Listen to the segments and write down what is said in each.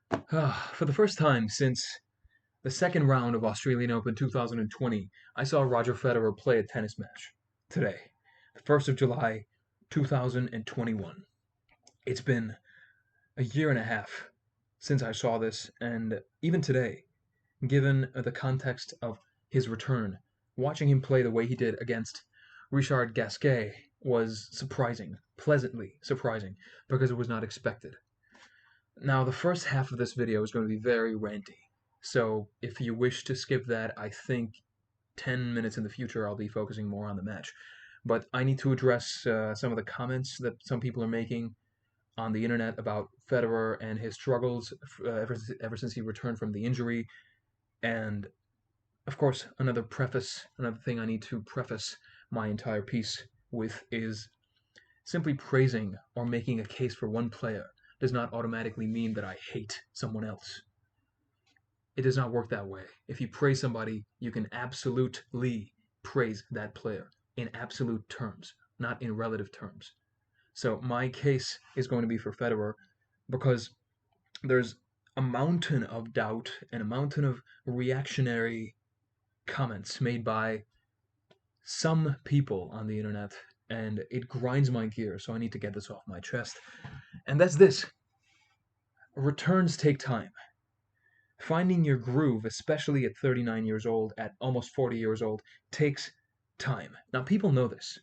For the first time since the second round of Australian Open 2020, I saw Roger Federer play a tennis match. Today, the 1st of July 2021. It's been a year and a half since I saw this, and even today, given the context of his return, watching him play the way he did against Richard Gasquet was surprising, pleasantly surprising, because it was not expected. Now, the first half of this video is going to be very ranty, so if you wish to skip that, I think 10 minutes in the future I'll be focusing more on the match. But I need to address some of the comments that some people are making on the internet about Federer and his struggles ever since he returned from the injury. And of course, another thing I need to preface my entire piece with is simply praising or making a case for one player does not automatically mean that I hate someone else. It does not work that way. If you praise somebody, you can absolutely praise that player in absolute terms, not in relative terms. So my case is going to be for Federer because there's a mountain of doubt and a mountain of reactionary comments made by some people on the internet, and it grinds my gears, so I need to get this off my chest. And that's this. Returns take time. Finding your groove, especially at 39 years old, at almost 40 years old, takes time. Now, people know this,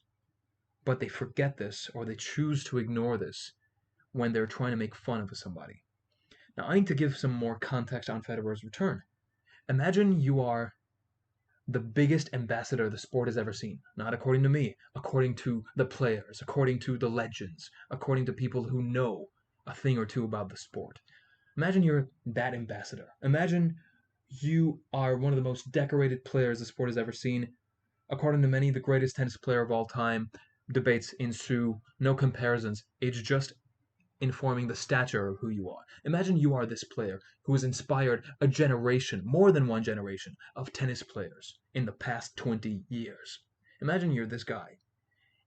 but they forget this or they choose to ignore this when they're trying to make fun of somebody. Now, I need to give some more context on Federer's return. Imagine you are the biggest ambassador the sport has ever seen. Not according to me, according to the players, according to the legends, according to people who know a thing or two about the sport. Imagine you're that ambassador. Imagine you are one of the most decorated players the sport has ever seen. According to many, the greatest tennis player of all time. Debates ensue, no comparisons. It's just informing the stature of who you are. Imagine you are this player who has inspired a generation, more than one generation, of tennis players in the past 20 years. Imagine you're this guy,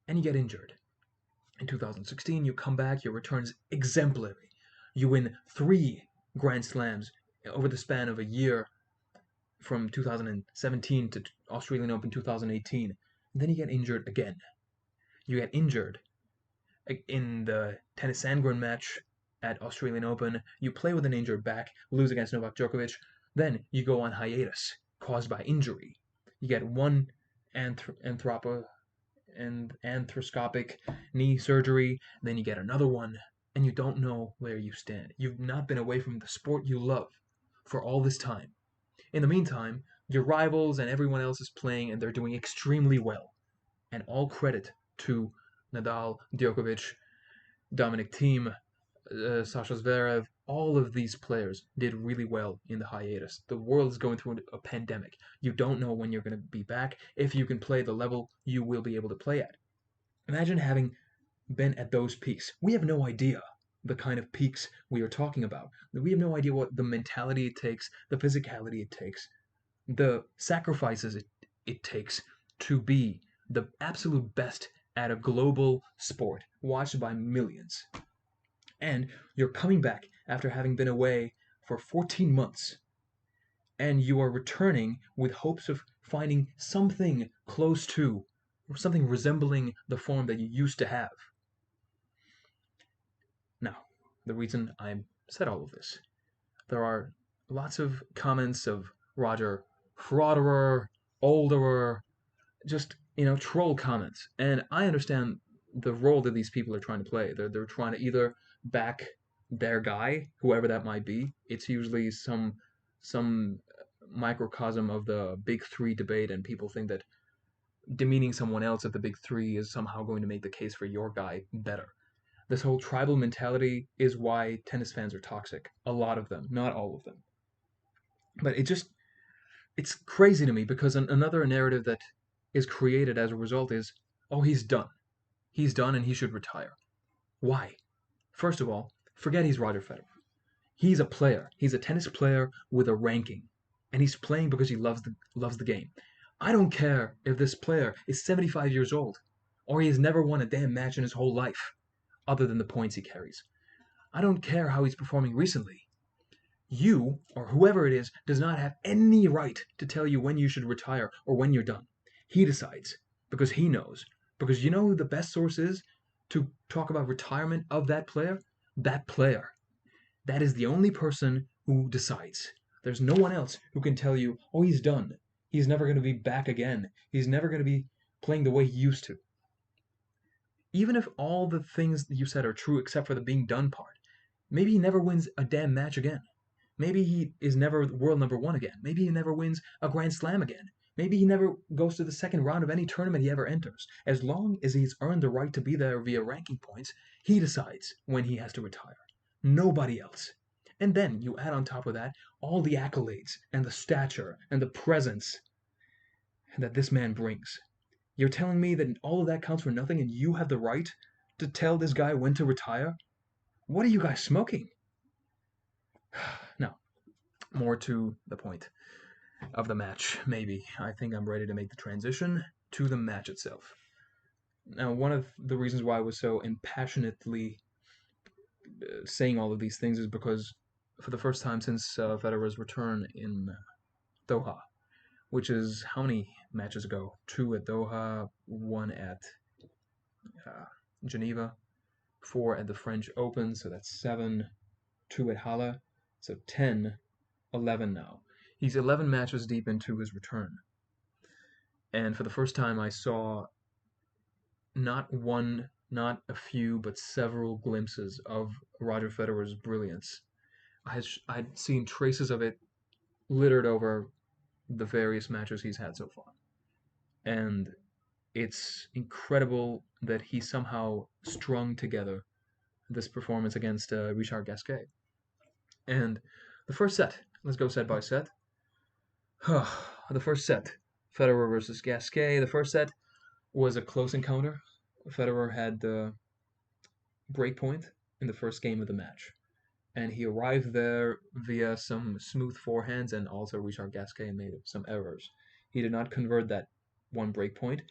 and you get injured. In 2016, you come back, your return's exemplary. You win 3 Grand Slams over the span of a year from 2017 to Australian Open 2018. And then you get injured again. You get injured in the Tennis Sandgren match at Australian Open. You play with an injured back, lose against Novak Djokovic. Then you go on hiatus caused by injury. You get one arthroscopic knee surgery, then you get another one, and you don't know where you stand. You've not been away from the sport you love for all this time. In the meantime, your rivals and everyone else is playing, and they're doing extremely well. And all credit to Nadal, Djokovic, Dominic Thiem, Sasha Zverev, all of these players did really well in the hiatus. The world is going through a pandemic. You don't know when you're going to be back. If you can play the level you will be able to play at. Imagine having been at those peaks. We have no idea the kind of peaks we are talking about. We have no idea what the mentality it takes, the physicality it takes, the sacrifices it takes to be the absolute best at a global sport watched by millions. And you're coming back after having been away for 14 months, and you are returning with hopes of finding something close to, or something resembling the form that you used to have. Now, the reason I said all of this, there are lots of comments of Roger frauderer, olderer, just troll comments, and I understand the role that these people are trying to play. They're trying to either back their guy, whoever that might be. It's usually some microcosm of the big three debate, and people think that demeaning someone else at the big three is somehow going to make the case for your guy better. This whole tribal mentality is why tennis fans are toxic. A lot of them, not all of them. But it's crazy to me because another narrative that is created as a result is, oh, he's done. He's done and he should retire. Why? First of all, forget he's Roger Federer. He's a player. He's a tennis player with a ranking. And he's playing because he loves the game. I don't care if this player is 75 years old or he has never won a damn match in his whole life other than the points he carries. I don't care how he's performing recently. You, or whoever it is, does not have any right to tell you when you should retire or when you're done. He decides because he knows. Because you know who the best source is to talk about retirement of that player? That player. That is the only person who decides. There's no one else who can tell you, oh, he's done. He's never going to be back again. He's never going to be playing the way he used to. Even if all the things that you said are true except for the being done part, maybe he never wins a damn match again. Maybe he is never world number one again. Maybe he never wins a Grand Slam again. Maybe he never goes to the second round of any tournament he ever enters. As long as he's earned the right to be there via ranking points, he decides when he has to retire. Nobody else. And then you add on top of that all the accolades and the stature and the presence that this man brings. You're telling me that all of that counts for nothing and you have the right to tell this guy when to retire? What are you guys smoking? Now, more to the point of the match, maybe. I think I'm ready to make the transition to the match itself. Now, one of the reasons why I was so impassionately saying all of these things is because for the first time since Federer's return in Doha, which is how many matches ago? 2 at Doha, 1 at uh, Geneva, 4 at the French Open, so that's 7, 2 at Halle, so 10, 11 now. He's 11 matches deep into his return. And for the first time, I saw not one, not a few, but several glimpses of Roger Federer's brilliance. I'd seen traces of it littered over the various matches he's had so far. And it's incredible that he somehow strung together this performance against Richard Gasquet. And the first set, let's go set by set. The first set, Federer versus Gasquet. The first set was a close encounter. Federer had the break point in the first game of the match. And he arrived there via some smooth forehands, and also Richard Gasquet made some errors. He did not convert that one break point.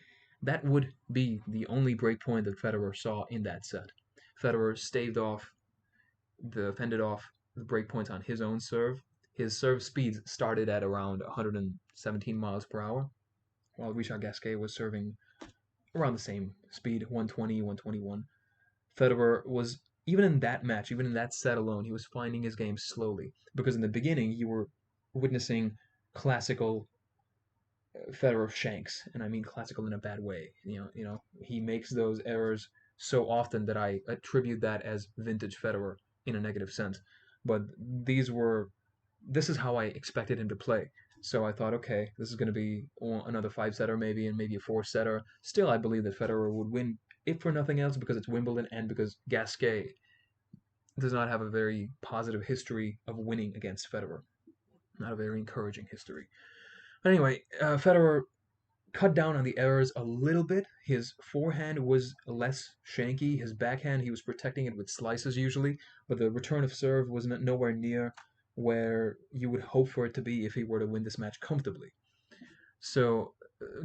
That would be the only break point that Federer saw in that set. Federer fended off the break points on his own serve. His serve speeds started at around 117 miles per hour, while Richard Gasquet was serving around the same speed, 120, 121. Federer was, even in that match, even in that set alone, he was finding his game slowly. Because in the beginning, you were witnessing classical Federer shanks, and I mean classical in a bad way. He makes those errors so often that I attribute that as vintage Federer in a negative sense. But this is how I expected him to play. So I thought, okay, this is going to be another 5-setter maybe, and maybe a 4-setter. Still, I believe that Federer would win, if for nothing else, because it's Wimbledon and because Gasquet does not have a very positive history of winning against Federer. Not a very encouraging history. Anyway, Federer cut down on the errors a little bit. His forehand was less shanky. His backhand, he was protecting it with slices usually, but the return of serve was nowhere near where you would hope for it to be if he were to win this match comfortably. So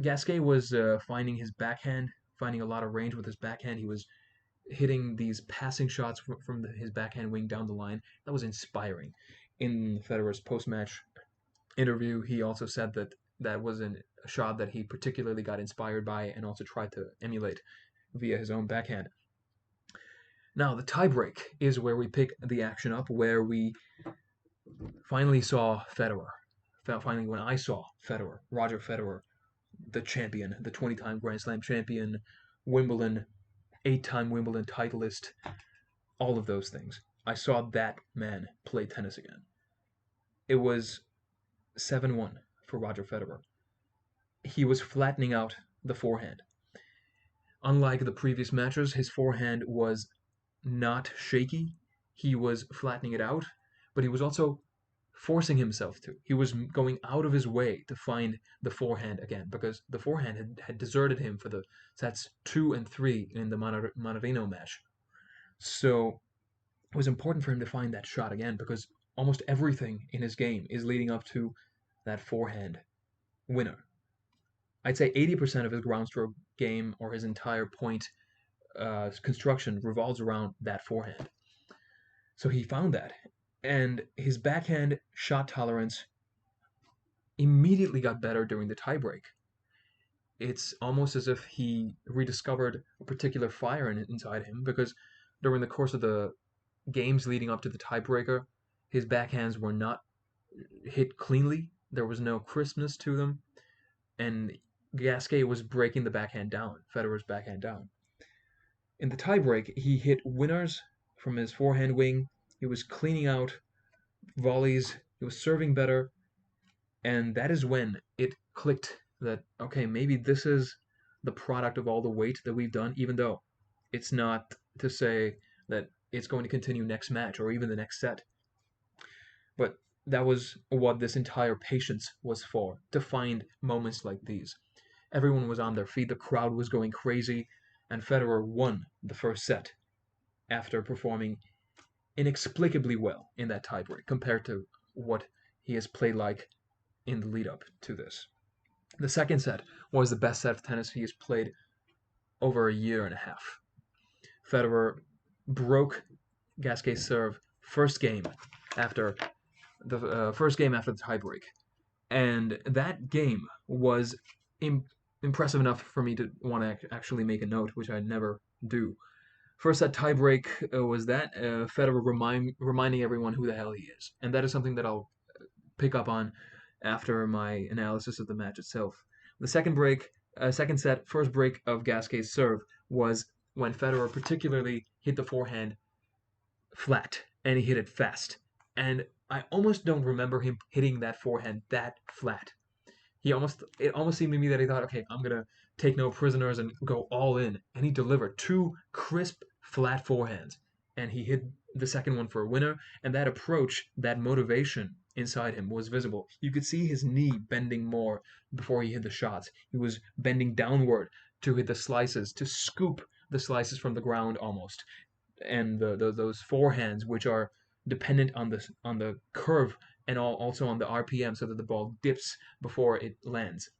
Gasquet was finding his backhand, finding a lot of range with his backhand. He was hitting these passing shots from his backhand wing down the line. That was inspiring. In Federer's post-match interview, he also said that that was a shot that he particularly got inspired by and also tried to emulate via his own backhand. Now, the tiebreak is where we pick the action up, where we finally saw Federer. Finally, when I saw Federer, Roger Federer, the champion, the 20-time Grand Slam champion, Wimbledon, 8-time Wimbledon titleist, all of those things. I saw that man play tennis again. It was 7-1 for Roger Federer. He was flattening out the forehand. Unlike the previous matches, his forehand was not shaky. He was flattening it out, but he was also forcing himself to. He was going out of his way to find the forehand again, because the forehand had deserted him for the sets 2 and 3 in the Manarino match. So it was important for him to find that shot again, because almost everything in his game is leading up to that forehand winner. I'd say 80% of his ground stroke game or his entire point construction revolves around that forehand. So he found that, And his backhand shot tolerance immediately got better during the tiebreak. It's almost as if he rediscovered a particular fire inside him, because during the course of the games leading up to the tiebreaker, his backhands were not hit cleanly. There was no crispness to them, and Gasquet was breaking the backhand down, Federer's backhand down. In the tiebreak, he hit winners from his forehand wing. He was cleaning out volleys. He was serving better, and that is when it clicked that, okay, maybe this is the product of all the wait that we've done, even though it's not to say that it's going to continue next match or even the next set. But that was what this entire patience was for, to find moments like these. Everyone was on their feet, the crowd was going crazy, and Federer won the first set after performing inexplicably well in that tiebreak compared to what he has played like in the lead up to this. The second set was the best set of tennis he has played over a year and a half. Federer broke Gasquet's serve after first game after the tiebreak, and that game was impressive enough for me to want to actually make a note, which I never do. First set tiebreak was that Federer reminding everyone who the hell he is, and that is something that I'll pick up on after my analysis of the match itself. The second set, first break of Gasquet's serve was when Federer particularly hit the forehand flat, and he hit it fast. And I almost don't remember him hitting that forehand that flat. It almost seemed to me that he thought, okay, I'm gonna take no prisoners and go all in, and he delivered two crisp flat forehands, and he hit the second one for a winner. And that approach, that motivation inside him was visible. You could see his knee bending more before he hit the shots. He was bending downward to hit the slices, to scoop the slices from the ground almost, and those forehands which are dependent on the curve and also on the RPM, so that the ball dips before it lands.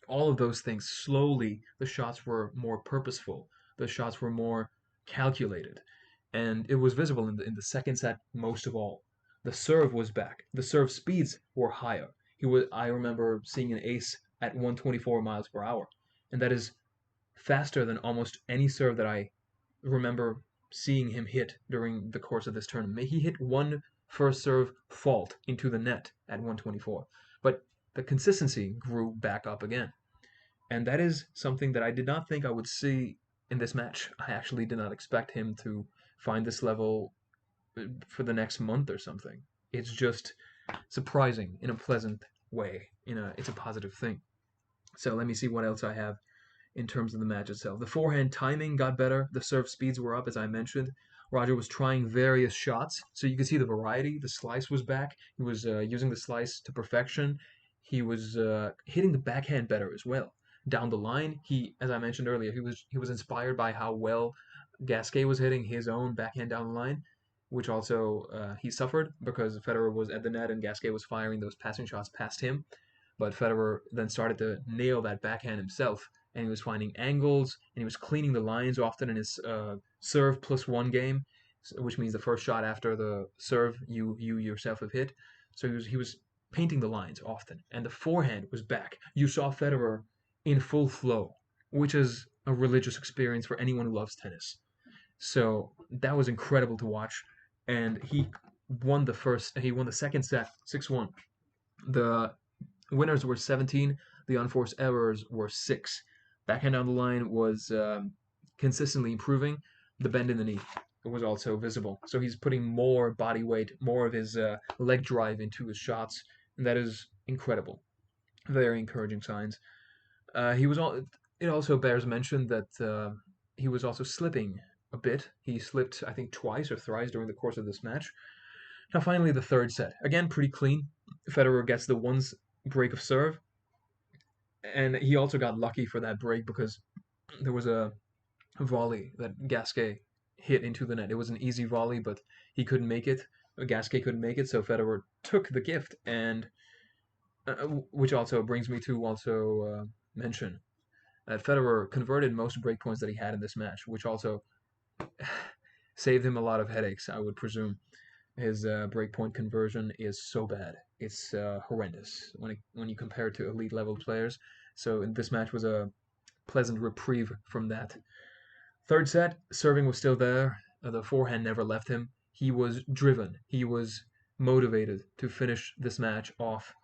All of those things, slowly the shots were more purposeful. The shots were more calculated, and it was visible in the second set most of all. The serve was back. The serve speeds were higher. I remember seeing an ace at 124 miles per hour, and that is faster than almost any serve that I remember seeing him hit during the course of this tournament. He hit one first serve fault into the net at 124, but the consistency grew back up again. And that is something that I did not think I would see in this match. I actually did not expect him to find this level for the next month or something. It's just surprising in a pleasant way. It's a positive thing. So let me see what else I have in terms of the match itself. The forehand timing got better. The serve speeds were up, as I mentioned. Roger was trying various shots, so you could see the variety. The slice was back. He was using the slice to perfection. He was hitting the backhand better as well. Down the line, as I mentioned earlier, he was inspired by how well Gasquet was hitting his own backhand down the line, which also he suffered because Federer was at the net and Gasquet was firing those passing shots past him. But Federer then started to nail that backhand himself, and he was finding angles, and he was cleaning the lines often in his serve plus one game, which means the first shot after the serve you yourself have hit. So he was painting the lines often, and the forehand was back. You saw Federer in full flow, which is a religious experience for anyone who loves tennis. So that was incredible to watch, and he won the second set 6-1. The winners were 17. The unforced errors were 6. Backhand on the line was consistently improving. The bend in the knee was also visible. So he's putting more body weight, more of his leg drive into his shots, and that is incredible. Very encouraging signs. He was all. It also bears mention that he was also slipping a bit. He slipped, I think, twice or thrice during the course of this match. Now, finally, the third set. Again, pretty clean. Federer gets the one break of serve, and he also got lucky for that break because there was a volley that Gasquet hit into the net. It was an easy volley, but he couldn't make it. Gasquet couldn't make it, so Federer took the gift, and which also brings me to mention that Federer converted most break points that he had in this match, which also saved him a lot of headaches, I would presume. His breakpoint conversion is so bad. It's horrendous when you compare it to elite level players. So this match was a pleasant reprieve from that. Third set, serving was still there. The forehand never left him. He was driven. He was motivated to finish this match off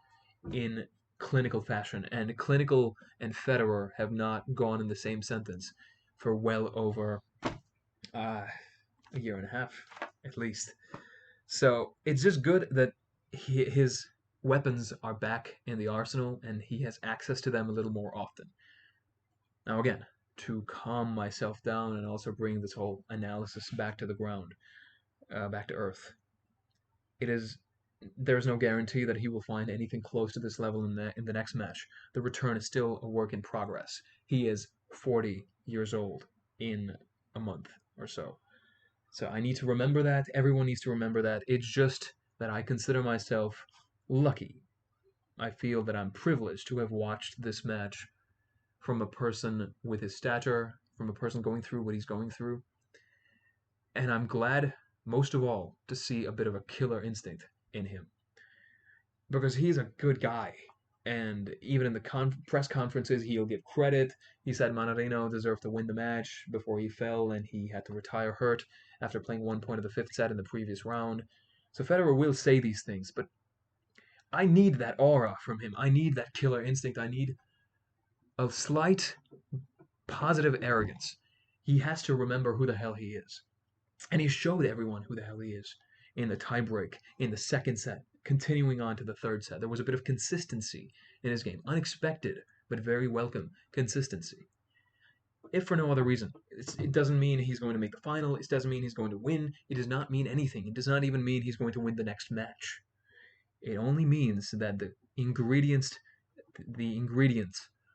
in clinical fashion. And clinical and Federer have not gone in the same sentence for well over a year and a half, at least. So it's just good that his weapons are back in the arsenal and he has access to them a little more often. Now, again, to calm myself down and also bring this whole analysis back to the ground, back to earth, there's no guarantee that he will find anything close to this level in the next match. The return is still a work in progress. He is 40 years old in a month or so. So I need to remember that. Everyone needs to remember that. It's just that I consider myself lucky. I feel that I'm privileged to have watched this match from a person with his stature, from a person going through what he's going through. And I'm glad, most of all, to see a bit of a killer instinct in him. Because he's a good guy. And even in the press conferences, he'll give credit. He said Mannarino deserved to win the match before he fell, and he had to retire hurt after playing 1 point of the fifth set in the previous round. So Federer will say these things, but I need that aura from him. I need that killer instinct. I need a slight positive arrogance. He has to remember who the hell he is. And he showed everyone who the hell he is in the tiebreak, in the second set, continuing on to the third set. There was a bit of consistency in his game. Unexpected, but very welcome consistency. If for no other reason. It doesn't mean he's going to make the final. It doesn't mean he's going to win. It does not mean anything. It does not even mean he's going to win the next match. It only means that the ingredients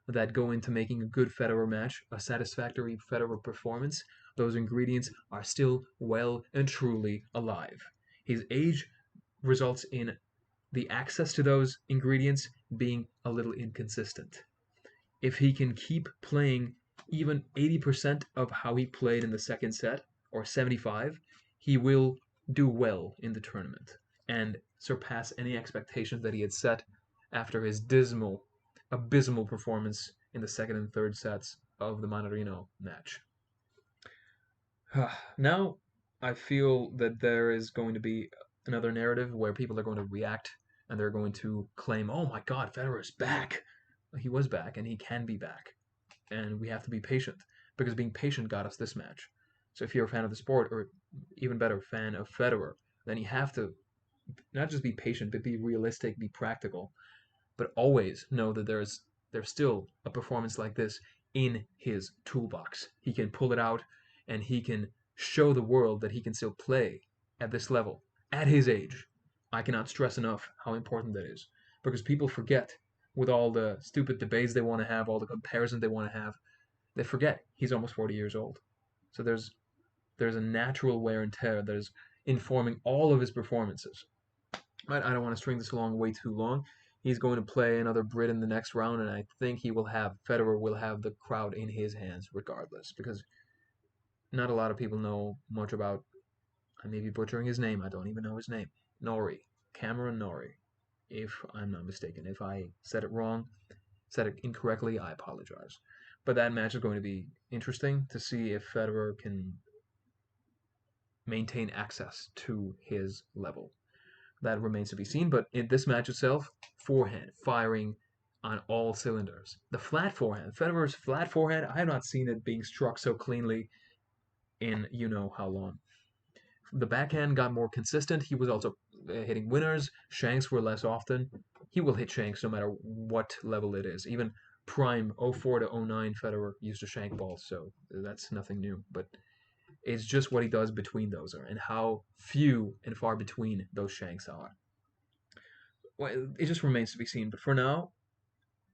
that go into making a good Federer match, a satisfactory Federer performance, those ingredients are still well and truly alive. His age results in the access to those ingredients being a little inconsistent. If he can keep playing even 80% of how he played in the second set, or 75, he will do well in the tournament and surpass any expectations that he had set after his abysmal performance in the second and third sets of the Mannarino match. Now, I feel that there is going to be another narrative where people are going to react and they're going to claim, oh my God, Federer is back. He was back and he can be back. And we have to be patient because being patient got us this match. So if you're a fan of the sport, or even better, fan of Federer, then you have to not just be patient, but be realistic, be practical, but always know that there's still a performance like this in his toolbox. He can pull it out and he can show the world that he can still play at this level at his age. I cannot stress enough how important that is because people forget with all the stupid debates they want to have, all the comparisons they want to have, they forget he's almost 40 years old. So there's a natural wear and tear that is informing all of his performances. But I don't want to string this along way too long. He's going to play another Brit in the next round, and I think Federer will have the crowd in his hands regardless, because not a lot of people know much about, I may be butchering his name, I don't even know his name, Norrie, Cameron Norrie, if I'm not mistaken. If I said it wrong, said it incorrectly, I apologize. But that match is going to be interesting to see if Federer can maintain access to his level. That remains to be seen, but in this match itself, forehand, firing on all cylinders. The flat forehand, Federer's flat forehand, I have not seen it being struck so cleanly in you know how long. The backhand got more consistent. He was also hitting winners. Shanks were less often. He will hit shanks no matter what level it is. Even prime 04 to 09 Federer used a shank ball, so that's nothing new. But it's just what he does between those and how few and far between those shanks are. Well, it just remains to be seen. But for now,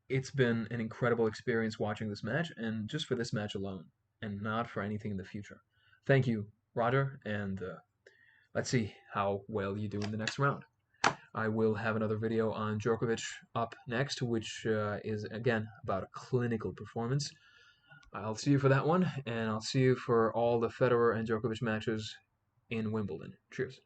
it's been an incredible experience watching this match, and just for this match alone, and not for anything in the future. Thank you, Roger, and let's see how well you do in the next round. I will have another video on Djokovic up next, which is, again, about a clinical performance. I'll see you for that one, and I'll see you for all the Federer and Djokovic matches in Wimbledon. Cheers.